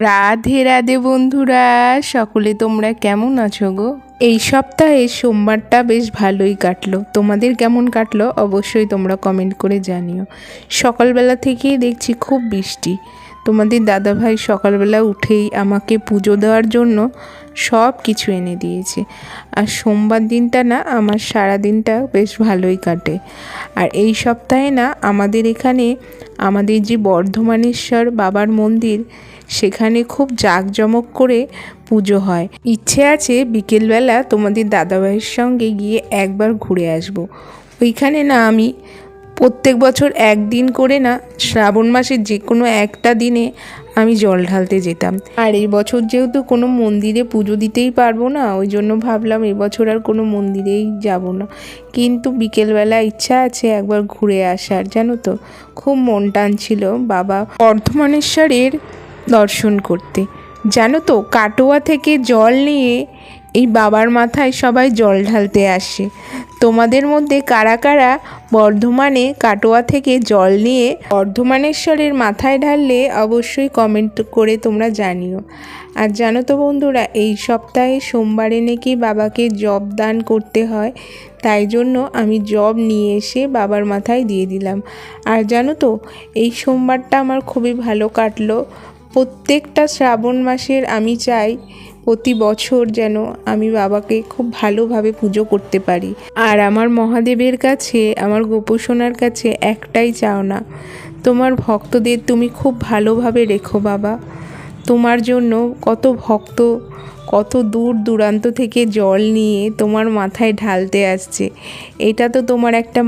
রাধে রাধে বন্ধুরা, সকলে তোমরা কেমন আছো গো? এই সপ্তাহে সোমবারটা বেশ ভালোই কাটলো। তোমাদের কেমন কাটলো অবশ্যই তোমরা কমেন্ট করে জানিও। সকালবেলা থেকেই দেখছি খুব বৃষ্টি। তোমাদের দাদাভাই সকালবেলা উঠেই আমাকে পুজো দেওয়ার জন্য সব কিছু এনে দিয়েছে। আর সোমবার দিনটা না আমার সারা দিনটা বেশ ভালোই কাটে। আর এই সপ্তাহে না আমাদের এখানে আমাদের যে বর্ধমানেশ্বর বাবার মন্দির, সেখানে খুব জাঁকজমক করে পুজো হয়। ইচ্ছে আছে বিকেলবেলা তোমাদের দাদাভাইয়ের সঙ্গে গিয়ে একবার ঘুরে আসব। ওইখানে না আমি প্রত্যেক বছর একদিন করে না শ্রাবণ মাসের যে কোনো একটা দিনে আমি জল ঢালতে যেতাম। আর এই বছর যেহেতু কোনো মন্দিরে পুজো দিতেই পারবো না, ওই জন্য ভাবলাম এবছর আর কোনো মন্দিরেই যাব না। কিন্তু বিকেলবেলা ইচ্ছা আছে একবার ঘুরে আসার, জানো তো, খুব মন টানছিল বাবা বর্ধমানেশ্বরের দর্শন করতে। জানো তো, কাটোয়া থেকে জল নিয়ে এই বাবার মাথায় সবাই জল ঢালতে আসে। তোমাদের মধ্যে কারা কারা বর্ধমানে কাটোয়া থেকে জল নিয়ে বর্ধমানেশ্বরের মাথায় ঢাললে অবশ্যই কমেন্ট করে তোমরা জানিও। আর জানো তো বন্ধুরা, এই সপ্তাহে সোমবারে নাকি বাবাকে জব দান করতে হয়, তাই জন্য আমি জব নিয়ে এসে বাবার মাথায় দিয়ে দিলাম। আর জানো তো, এই সোমবারটা আমার খুবই ভালো কাটলো। প্রত্যেকটা শ্রাবণ মাসের আমি চাই প্রতি বছর যেন আমি বাবাকে খুব ভালোভাবে পুজো করতে পারি। আর আমার মহাদেবের কাছে, আমার গোপোষণার কাছে একটাই চাওনা, তোমার ভক্তদের তুমি খুব ভালোভাবে রেখো বাবা। তোমার জন্য কত ভক্ত কত দূর দূরান্ত থেকে জল নিয়ে তোমার মাথায় ঢালতে আসছে। এটা তো তোমার একটা